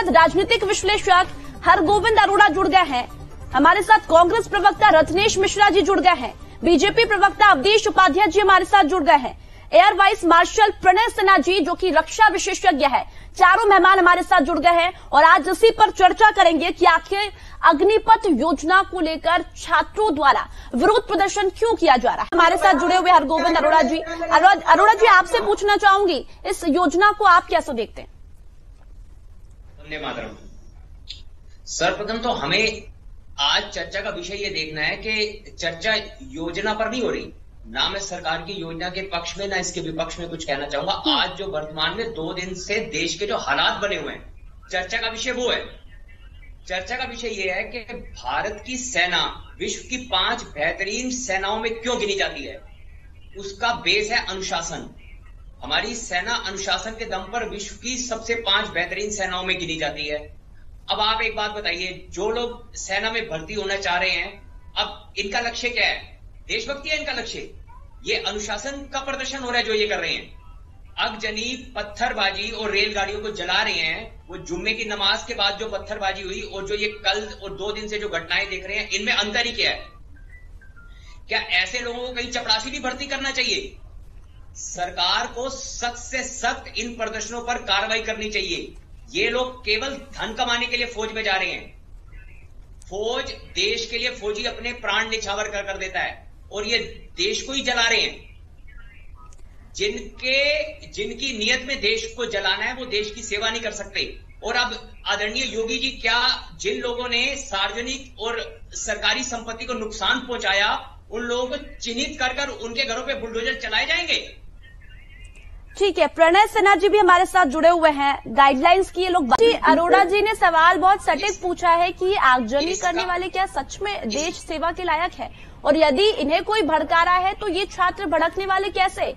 साथ राजनीतिक विश्लेषक हरगोविंद अरोड़ा जुड़ गए हैं। हमारे साथ कांग्रेस प्रवक्ता रत्नेश मिश्रा जी जुड़ गए हैं। बीजेपी प्रवक्ता अवधेश उपाध्याय जी हमारे साथ जुड़ गए हैं। Air vice marshal Pranay Sinha ji जो कि रक्षा विशेषज्ञ है। चारों मेहमान हमारे साथ जुड़ गए हैं और आज इसी पर चर्चा करेंगे कि आखिर अग्निपथ योजना को लेकर छात्रों द्वारा विरोध प्रदर्शन क्यों किया जा रहा है। हमारे साथ जुड़े हुए हरगोविंद अरोड़ा जी। अरोड़ा जी, आपसे पूछना चाहूंगी, इस योजना को आप कैसे देखते हैं? धन्यवाद। सर्वप्रथम तो हमें आज चर्चा का विषय ये देखना है कि चर्चा योजना पर नहीं हो रही। ना मैं सरकार की योजना के पक्ष में ना इसके विपक्ष में कुछ कहना चाहूंगा। आज जो वर्तमान में 2 दिन से देश के जो हालात बने हुए हैं, चर्चा का विषय वो है। चर्चा का विषय ये है कि भारत की सेना विश्व की 5 बेहतरीन सेनाओं में क्यों गिनी जाती है। उसका बेस है अनुशासन। हमारी सेना अनुशासन के दम पर विश्व की सबसे 5 बेहतरीन सेनाओं में गिनी जाती है। अब आप एक बात बताइए, जो लोग सेना में भर्ती होना चाह रहे हैं, अब इनका लक्ष्य क्या है? देशभक्ति है इनका लक्ष्य? ये अनुशासन का प्रदर्शन हो रहा है जो ये कर रहे हैं। अगजनी पत्थरबाजी और रेलगाड़ियों को जला रहे हैं। वो जुम्मे की नमाज के बाद जो पत्थरबाजी हुई और जो ये कल और 2 दिन से जो घटनाएं देख रहे हैं, इनमें अंतर ही क्या है? क्या ऐसे लोगों को कहीं चपरासी भी भर्ती करना चाहिए? सरकार को सख्त से सख्त इन प्रदर्शनों पर कार्रवाई करनी चाहिए। ये लोग केवल धन कमाने के लिए फौज में जा रहे हैं। फौज देश के लिए फौजी अपने प्राण निछावर कर देता है और ये देश को ही जला रहे हैं। जिनकी नियत में देश को जलाना है वो देश की सेवा नहीं कर सकते। और अब आदरणीय योगी जी, क्या जिन लोगों ने सार्वजनिक और सरकारी संपत्ति को नुकसान पहुंचाया, उन लोगों को चिन्हित कर उनके घरों पे बुलडोजर चलाए जाएंगे? ठीक है, प्रणय सिन्हा जी भी हमारे साथ जुड़े हुए हैं। गाइडलाइंस की ये लोग अरोड़ा जी ने सवाल बहुत सटीक पूछा है कि आगजनी करने वाले क्या सच में देश सेवा के लायक है, और यदि इन्हें कोई भड़का रहा है तो ये छात्र भड़कने वाले कैसे?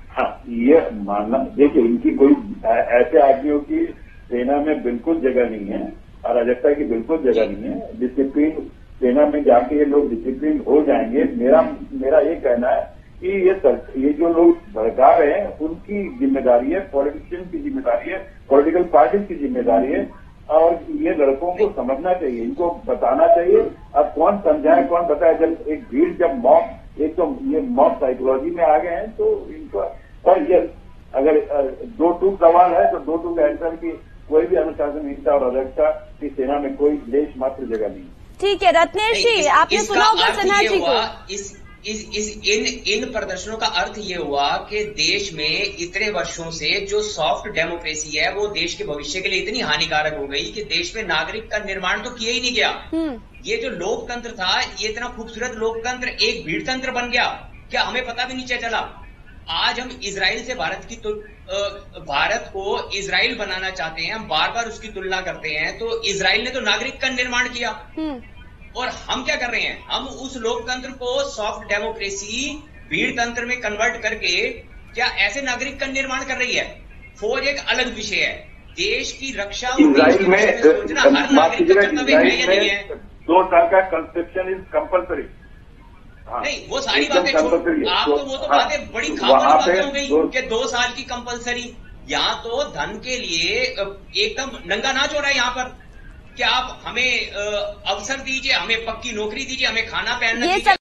हाँ, ये मानना, देखिए, इनकी कोई ऐसे आदमियों की सेना में बिल्कुल जगह नहीं है, अराजकता की बिल्कुल जगह नहीं है। डिसिप्लिन सेना में जाके ये लोग डिसिप्लिन हो जाएंगे। मेरा ये कहना है कि ये जो लोग भड़का रहे हैं उनकी जिम्मेदारी है, पॉलिटिशियन की जिम्मेदारी है, पॉलिटिकल पार्टी की जिम्मेदारी है, और ये लड़कों को समझना चाहिए, इनको बताना चाहिए। अब कौन समझाए कौन बताए? जब एक भीड़, जब मॉब, एक तो ये मॉब साइकोलॉजी में आ गए हैं तो इनको, और ये अगर 2-2 सवाल है तो 2-2 का आंसर की कोई भी अनुशासनहीनता और अराजकता की सेना में कोई देश मात्र जगह नहीं। ठीक है रत्नेश जी, आपने सुना होगा सिन्हा जी को। इन प्रदर्शनों का अर्थ ये हुआ कि देश में इतने वर्षों से जो सॉफ्ट डेमोक्रेसी है वो देश के भविष्य के लिए इतनी हानिकारक हो गई कि देश में नागरिक का निर्माण तो किया ही नहीं गया। ये जो लोकतंत्र था, ये इतना खूबसूरत लोकतंत्र एक भीड़तंत्र बन गया। क्या हमें पता भी नहीं चला? आज हम इजराइल से भारत को इजराइल बनाना चाहते हैं, हम बार बार उसकी तुलना करते हैं। तो इजराइल ने तो नागरिक का निर्माण किया और हम क्या कर रहे हैं? हम उस लोकतंत्र को सॉफ्ट डेमोक्रेसी भीड़ तंत्र में कन्वर्ट करके क्या ऐसे नागरिक का निर्माण कर रही है? फौज एक अलग विषय है। देश की रक्षा इजराइल में सोचना हर नागरिक का कर्तव्य है या नहीं है? 2 साल का कंस्ट्रक्शन इज कंपल्सरी। नहीं, वो सारी बातें आपको, वो तो बातें बड़ी खामोश बातें हो गई कि 2 साल की कंपल्सरी। यहाँ तो धन के लिए एकदम नंगा नाच हो रहा है यहाँ पर। क्या आप हमें अवसर दीजिए, हमें पक्की नौकरी दीजिए, हमें खाना पहनना दीजिए।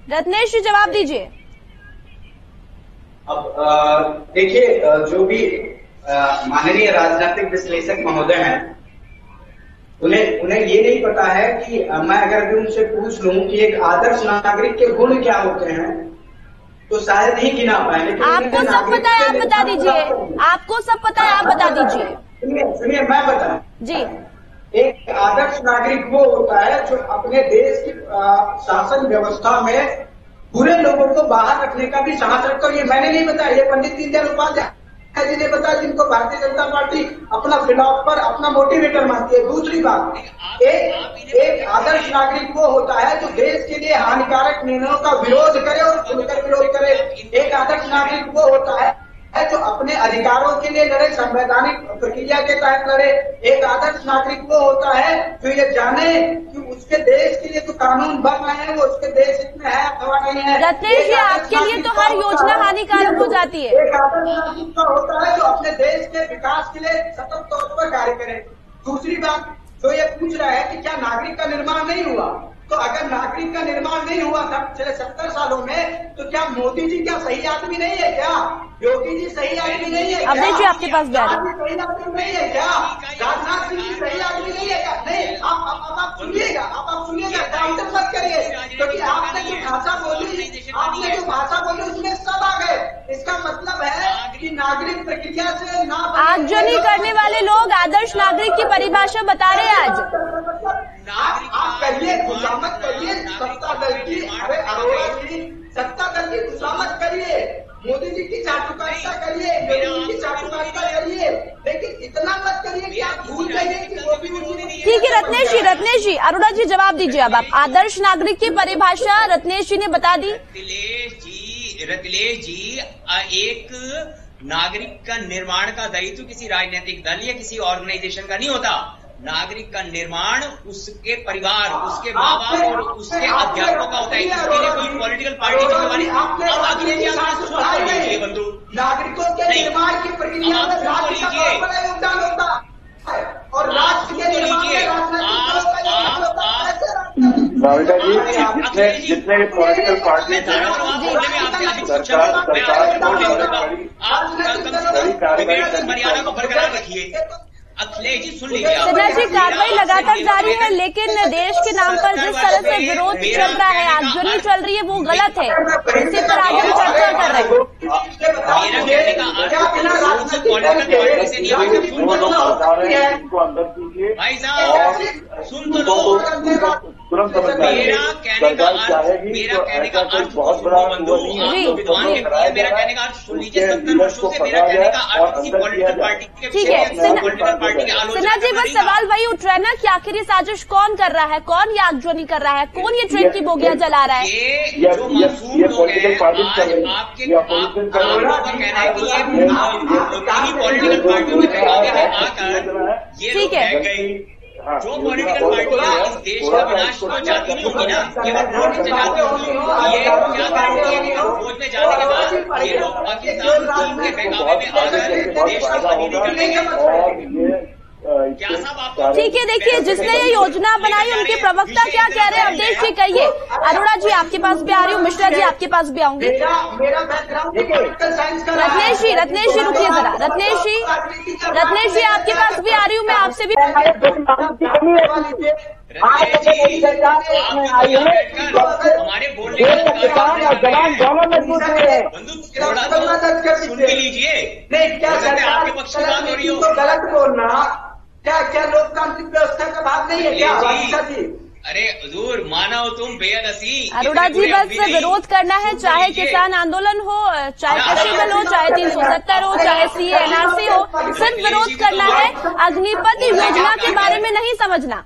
रत्नेश जी जवाब दीजिए। अब देखिए, जो भी माननीय राजनीतिक विश्लेषक महोदय हैं, उन्हें ये नहीं पता है कि मैं अगर उनसे पूछ लूं कि एक आदर्श नागरिक के गुण क्या होते हैं तो शायद नहीं गिना पाए। लेकिन आपको सब पता है, आप बता दीजिए। आपको सब पता है, आप बता दीजिए। सुनिए मैं बता जी। एक आदर्श नागरिक वो होता है जो अपने देश की शासन व्यवस्था में बुरे लोगों को बाहर रखने का भी साहस रखता है। ये मैंने नहीं बताया, ये पंडित दीनदयाल उपाध्याय जी ने बताया, जिनको भारतीय जनता पार्टी अपना फिलॉसफर, अपना मोटिवेटर मानती है। दूसरी बात, एक आदर्श नागरिक वो होता है जो देश के लिए हानिकारक निर्णयों का विरोध करे और खुलकर विरोध करे। एक आदर्श नागरिक वो होता है जो अपने अधिकारों के लिए लड़े, संवैधानिक प्रक्रिया के तहत लड़े। एक आदर्श नागरिक वो होता है जो ये जाने कि उसके देश के लिए तो कानून बन रहे हैं, वो उसके देश में है अथवा नहीं है। रत्नेश जी, आपके लिए तो हर योजना हानिकारक हो जाती है। एक आदर्श नागरिक होता है जो अपने देश के विकास के लिए सतत तौर पर कार्य करे। दूसरी बात जो ये पूछ रहा है कि क्या नागरिक का निर्माण नहीं हुआ, तो अगर नागरिक का निर्माण नहीं हुआ था पिछले 70 सालों में, तो क्या मोदी जी क्या सही आदमी नहीं है क्या? योगी जी सही आदमी नहीं है क्या? अवधेश जी आपके पास सही आदमी नहीं है क्या? राजनाथ सिंह जी सही आदमी नहीं है क्या? नहीं, आप सुनिएगा, आप सुनिएगा, काउंटर मत करिए, क्योंकि आपने जो भाषा बोली उसमें सब आ गए। इसका मतलब है कि नागरिक प्रक्रिया से ना आगजनी करने वाले लोग आदर्श नागरिक की परिभाषा बता रहे हैं आज। आप करिए, खुशामद करिए सत्ता दल की। अरे अरोड़ा जी, सत्ता दल की खुशामद करिए, मोदी जी की चाटुकारिता करिए, योगी जी की चाटुकारिता करिए, लेकिन इतना मत करिए कि आप भूल जाइए कि मोदी जी। ठीक है रत्नेश जी, अरोड़ा जी जवाब दीजिए। अब आप आदर्श नागरिक की परिभाषा रत्नेश जी ने बता दी। रत्नेश जी, एक नागरिक का निर्माण का दायित्व किसी राजनीतिक दल या किसी ऑर्गेनाइजेशन का नहीं होता। नागरिक का निर्माण उसके परिवार, उसके माँ बाप और उसके अध्यापकों का होता है। इसके लिए कोई पॉलिटिकल पार्टी जिम्मेवारी। अब अखिलेश बंधु, नागरिकों के निर्माण की प्रक्रिया में राज्य का बहुत बड़ा योगदान होता है और राज्य के निर्माण में नाविका जी, जितने पॉलिटिकल पार्टी मर्यादा को बरकरार रखिए। अखिलेश जी सुन लीजिए, सिन्हा जी, कार्रवाई लगातार जारी है, लेकिन देश के नाम पर जिस तरह से विरोध चल रहा है, आगजनी चल रही है, वो गलत है। इसी पर आज हम चर्चा कर रहे हैं। मेरा कहने का अर्थ भाई साहब सुन तो लो। मेरा कहने का अर्थ बहुत बड़ा विद्वान है। मेरा कहने का अर्थ सुन लीजिए 70 वर्षों से। मेरा कहने का अर्थ किसी पॉलिटिकल पार्टी के, ठीक है सिन्हा जी, बस सवाल वही उठ रहा है ना कि आखिर ये साजिश कौन कर रहा है, कौन ये आगजनी कर रहा है, कौन ये ट्रेन की बोगियां जला रहा है? ये जो मासूम लोग हैं, आपके कहना है कि ये पॉलिटिकल पार्टियों में आकर ये लोग बह गई। जो पॉलिटिकल पार्टियां इस देश का विनाश तो चाहती नहीं होगी ना, ये वोट से चाहती होगी। ये क्या करेंगे कि वोट में जाने के बाद ये लोग पाकिस्तान टीम के बहकावे में आकर देश की हानि नहीं करेंगे। क्या साहब आप ठीक है, देखिए जिसने ये योजना बनाई उनके प्रवक्ता क्या कह रहे हैं, अवधेश जी कहिए। अरोड़ा जी आपके पास भी आ रही हूँ, मिश्रा जी आपके पास भी आऊंगी। रत्नेश जी रुकिए जरा। रत्नेश जी आपके पास भी आ रही हूँ, मैं आपसे भी। हमारे बोलने सुन के लीजिए। नहीं, क्या आपके पक्ष में बात हो रही हो, गलत बोलना क्या लोकतांत्रिक व्यवस्था का भाग नहीं है क्या? अरे हुजूर, मानो तुम बेअदसी। अरोड़ा जी, बस विरोध करना है, चाहे किसान आंदोलन हो, चाहे कृषि बल हो, चाहे 370 हो, चाहे CA NRC हो, सिर्फ विरोध करना है। अग्निपथ योजना के बारे में नहीं समझना।